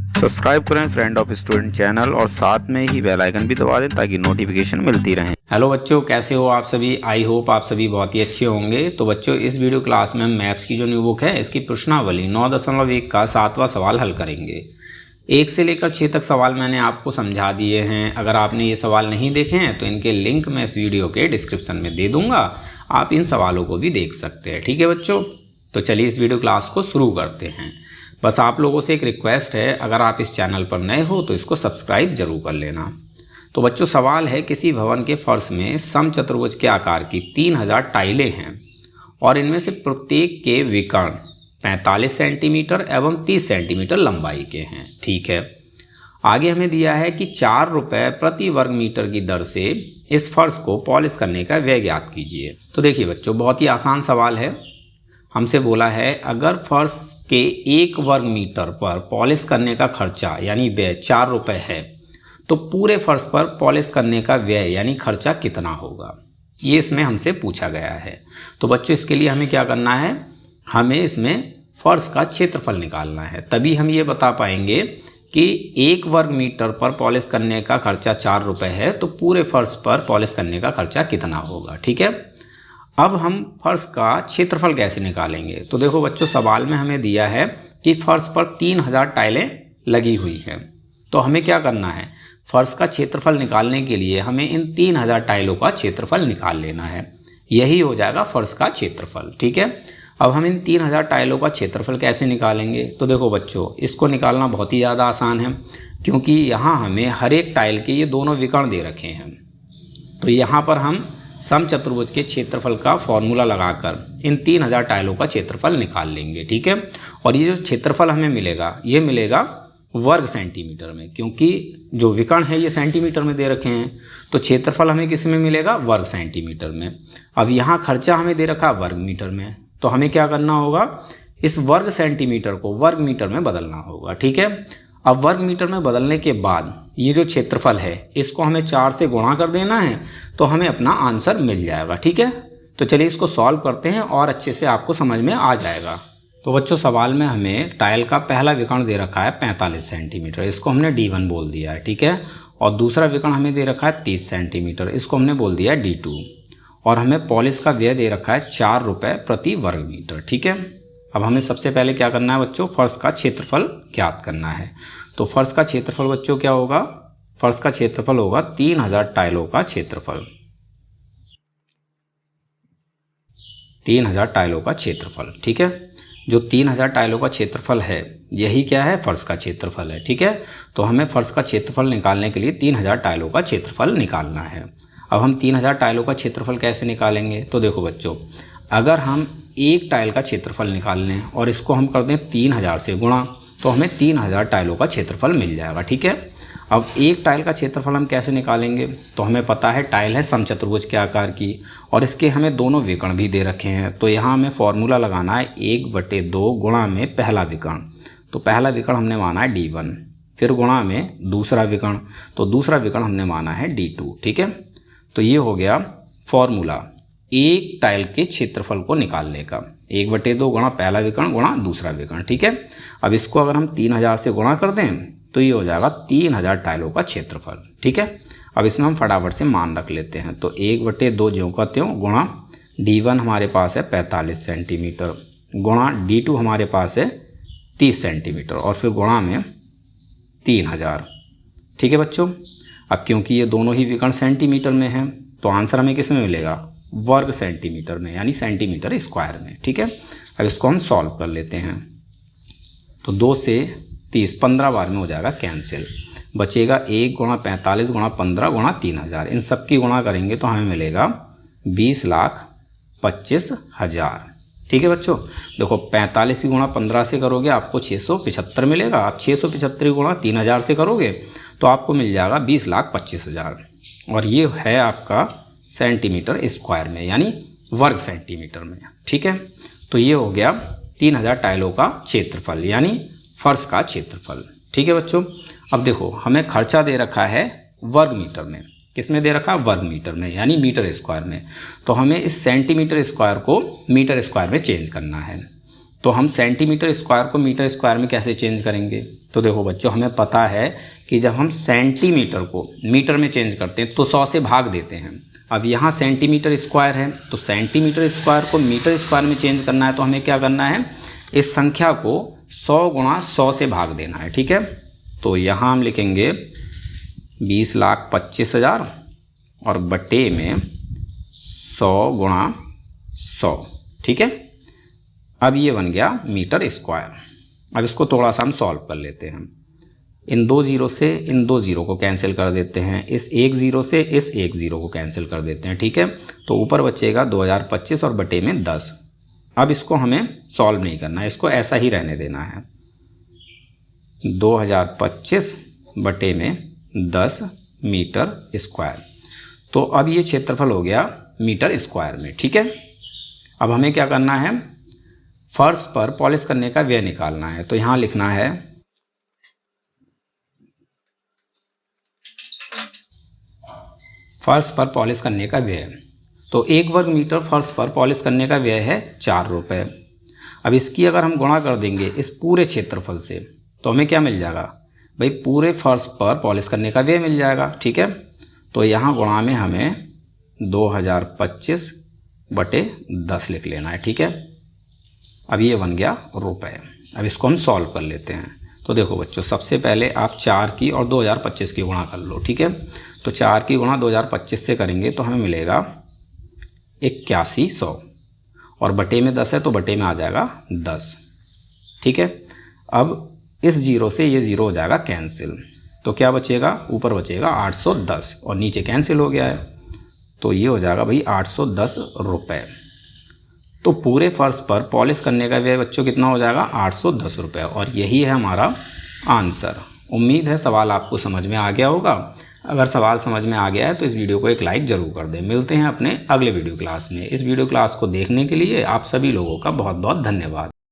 Subscribe करें friend of student channel और साथ में ही बेल आइकन भी दबा दें ताकि नोटिफिकेशन मिलती रहे। हेलो बच्चों, कैसे हो आप सभी। आई होप आप सभी बहुत ही अच्छे होंगे। तो बच्चों, इस वीडियो क्लास में हम मैथ्स की जो न्यू बुक है इसकी प्रश्नावली 9.1 का 7वां सवाल हल करेंगे। 1 से लेकर 6 तक सवाल मैंने आपको समझा दिए हैं। अगर आपने ये सवाल नहीं देखे हैं तो इनके लिंक मैं इस वीडियो के डिस्क्रिप्शन में दे दूंगा, आप इन सवालों को भी देख सकते हैं। ठीक है बच्चों, तो चलिए इस वीडियो क्लास को शुरू करते हैं। बस आप लोगों से एक रिक्वेस्ट है, अगर आप इस चैनल पर नए हो तो इसको सब्सक्राइब जरूर कर लेना। तो बच्चों, सवाल है, किसी भवन के फर्श में समचतुर्भुज के आकार की 3000 टाइलें हैं और इनमें से प्रत्येक के विकर्ण 45 सेंटीमीटर एवं 30 सेंटीमीटर लंबाई के हैं। ठीक है, आगे हमें दिया है कि 4 रुपये प्रति वर्ग मीटर की दर से इस फर्श को पॉलिश करने का व्यय ज्ञात कीजिए। तो देखिए बच्चों, बहुत ही आसान सवाल है। हमसे बोला है अगर फर्श के 1 वर्ग मीटर पर पॉलिश करने का खर्चा यानी व्यय 4 रुपये है तो पूरे फर्श पर पॉलिश करने का व्यय यानी खर्चा कितना होगा, ये इसमें हमसे पूछा गया है। तो बच्चों, इसके लिए हमें क्या करना है, हमें इसमें फर्श का क्षेत्रफल निकालना है। तभी हम ये बता पाएंगे कि 1 वर्ग मीटर पर पॉलिश करने का खर्चा 4 रुपये है तो पूरे फर्श पर पॉलिश करने का खर्चा कितना होगा। ठीक है, अब हम फर्श का क्षेत्रफल कैसे निकालेंगे। तो देखो बच्चों, सवाल में हमें दिया है कि फर्श पर 3000 टाइलें लगी हुई हैं। तो हमें क्या करना है, फर्श का क्षेत्रफल निकालने के लिए हमें इन 3000 टाइलों का क्षेत्रफल निकाल लेना है। यही हो जाएगा फर्श का क्षेत्रफल। ठीक है, अब हम इन 3000 टाइलों का क्षेत्रफल कैसे निकालेंगे। तो देखो बच्चों, इसको निकालना बहुत ही ज़्यादा आसान है, क्योंकि यहाँ हमें हर एक टाइल के ये दोनों विकर्ण दे रखे हैं। तो यहाँ पर हम समचतुर्भुज के क्षेत्रफल का फॉर्मूला लगाकर इन 3000 टाइलों का क्षेत्रफल निकाल लेंगे। ठीक है, और ये जो क्षेत्रफल हमें मिलेगा ये मिलेगा वर्ग सेंटीमीटर में, क्योंकि जो विकर्ण है ये सेंटीमीटर में दे रखे हैं। तो क्षेत्रफल हमें किस में मिलेगा, वर्ग सेंटीमीटर में। अब यहाँ खर्चा हमें दे रखा वर्ग मीटर में, तो हमें क्या करना होगा, इस वर्ग सेंटीमीटर को वर्ग मीटर में बदलना होगा। ठीक है, अब वर्ग मीटर में बदलने के बाद ये जो क्षेत्रफल है इसको हमें 4 से गुणा कर देना है, तो हमें अपना आंसर मिल जाएगा। ठीक है, तो चलिए इसको सॉल्व करते हैं और अच्छे से आपको समझ में आ जाएगा। तो बच्चों, सवाल में हमें टाइल का पहला विकर्ण दे रखा है 45 सेंटीमीटर, इसको हमने D1 बोल दिया है। ठीक है, और दूसरा विकर्ण हमें दे रखा है 30 सेंटीमीटर, इसको हमने बोल दिया है D2, और हमें पॉलिश का व्यय दे रखा है 4 रुपये प्रति वर्ग मीटर। ठीक है, अब हमें सबसे पहले क्या करना है बच्चों, फर्श का क्षेत्रफल ज्ञात करना है। तो फर्श का क्षेत्रफल बच्चों क्या होगा, फर्श का क्षेत्रफल होगा 3000 टाइलों का क्षेत्रफल, 3000 टाइलों का क्षेत्रफल। ठीक है, जो 3000 टाइलों का क्षेत्रफल है यही क्या है, फर्श का क्षेत्रफल है। ठीक है, तो हमें फर्श का क्षेत्रफल निकालने के लिए 3000 टाइलों का क्षेत्रफल निकालना है। अब हम 3000 टाइलों का क्षेत्रफल कैसे निकालेंगे। तो देखो बच्चों, अगर हम एक टाइल का क्षेत्रफल निकाल लें और इसको हम कर दें 3000 से गुणा, तो हमें 3000 टाइलों का क्षेत्रफल मिल जाएगा। ठीक है, अब एक टाइल का क्षेत्रफल हम कैसे निकालेंगे, तो हमें पता है टाइल है समचतुर्भुज के आकार की और इसके हमें दोनों विकर्ण भी दे रखे हैं। तो यहाँ हमें फॉर्मूला लगाना है 1/2 गुणा में पहला विकर्ण, तो पहला विकर्ण हमने माना है D1, फिर गुणा में दूसरा विकर्ण, तो दूसरा विकर्ण हमने माना है D2। ठीक है, तो ये हो गया फॉर्मूला एक टाइल के क्षेत्रफल को निकालने का, 1/2 गुणा पहला विकर्ण गुणा दूसरा विकर्ण। ठीक है, अब इसको अगर हम 3000 से गुणा कर दें तो ये हो जाएगा 3000 टाइलों का क्षेत्रफल। ठीक है, अब इसमें हम फटाफट से मान रख लेते हैं। तो 1/2 ज्यों का त्यों गुणा D1 हमारे पास है 45 सेंटीमीटर गुणा D2 हमारे पास है 30 सेंटीमीटर और फिर गुणा में 3000। ठीक है बच्चों, अब क्योंकि ये दोनों ही विकर्ण सेंटीमीटर में हैं तो आंसर हमें किस में मिलेगा, वर्ग सेंटीमीटर में, यानी सेंटीमीटर स्क्वायर में। ठीक है, अब इसको हम सॉल्व कर लेते हैं। तो 2 से 30 15 बार में हो जाएगा कैंसिल, बचेगा 1 गुणा 45 गुणा 15 गुणा 3000। इन सब की गुणा करेंगे तो हमें मिलेगा 20,25,000। ठीक है बच्चों, देखो 45 गुणा 15 से करोगे आपको 675 मिलेगा। आप 675 गुणा 3000 से करोगे तो आपको मिल जाएगा 20,25,000, और ये है आपका सेंटीमीटर स्क्वायर में, यानी वर्ग सेंटीमीटर में। ठीक है, तो ये हो गया 3000 टाइलों का क्षेत्रफल यानी फर्श का क्षेत्रफल। ठीक है बच्चों, अब देखो हमें खर्चा दे रखा है वर्ग मीटर में, किस में दे रखा है, वर्ग मीटर में, यानी मीटर स्क्वायर में। तो हमें इस सेंटीमीटर स्क्वायर को मीटर स्क्वायर में चेंज करना है। तो हम सेंटीमीटर स्क्वायर को मीटर स्क्वायर में कैसे चेंज करेंगे? तो देखो बच्चों, हमें पता है कि जब हम सेंटीमीटर को मीटर में चेंज करते हैं तो 100 से भाग देते हैं। अब यहाँ सेंटीमीटर स्क्वायर है, तो सेंटीमीटर स्क्वायर को मीटर स्क्वायर में चेंज करना है तो हमें क्या करना है, इस संख्या को 100 गुणा 100 से भाग देना है। ठीक है, तो यहाँ हम लिखेंगे 20,25,000 और बटे में 100 गुणा 100। ठीक है, अब ये बन गया मीटर स्क्वायर। अब इसको थोड़ा सा हम सॉल्व कर लेते हैं। इन 2 जीरो से इन 2 जीरो को कैंसिल कर देते हैं, इस 1 जीरो से इस 1 जीरो को कैंसिल कर देते हैं। ठीक है, तो ऊपर बचेगा 2025 और बटे में 10। अब इसको हमें सॉल्व नहीं करना है, इसको ऐसा ही रहने देना है। 2025 बटे में 10 मीटर स्क्वायर। तो अब ये क्षेत्रफल हो गया मीटर स्क्वायर में। ठीक है, अब हमें क्या करना है, फर्श पर पॉलिश करने का व्यय निकालना है। तो यहाँ लिखना है फर्श पर पॉलिश करने का व्यय। तो 1 वर्ग मीटर फर्श पर पॉलिश करने का व्यय है 4 रुपये। अब इसकी अगर हम गुणा कर देंगे इस पूरे क्षेत्रफल से तो हमें क्या मिल जाएगा भाई, पूरे फर्श पर पॉलिश करने का व्यय मिल जाएगा। ठीक है, तो यहाँ गुणा में हमें 2025 बटे 10 लिख लेना है। ठीक है, अब ये बन गया रुपए। अब इसको हम सॉल्व कर लेते हैं। तो देखो बच्चों, सबसे पहले आप 4 की और 2025 की गुणा कर लो। ठीक है, तो 4 की गुणा 2025 से करेंगे तो हमें मिलेगा 8100 और बटे में 10 है तो बटे में आ जाएगा 10। ठीक है, अब इस जीरो से ये जीरो हो जाएगा कैंसिल, तो क्या बचेगा, ऊपर बचेगा 810 और नीचे कैंसिल हो गया है, तो ये हो जाएगा भाई 810 रुपये। तो पूरे फर्श पर पॉलिश करने का व्यय बच्चों कितना हो जाएगा, 810 रुपये। और यही है हमारा आंसर। उम्मीद है सवाल आपको समझ में आ गया होगा। अगर सवाल समझ में आ गया है तो इस वीडियो को एक लाइक ज़रूर कर दें। मिलते हैं अपने अगले वीडियो क्लास में। इस वीडियो क्लास को देखने के लिए आप सभी लोगों का बहुत बहुत धन्यवाद।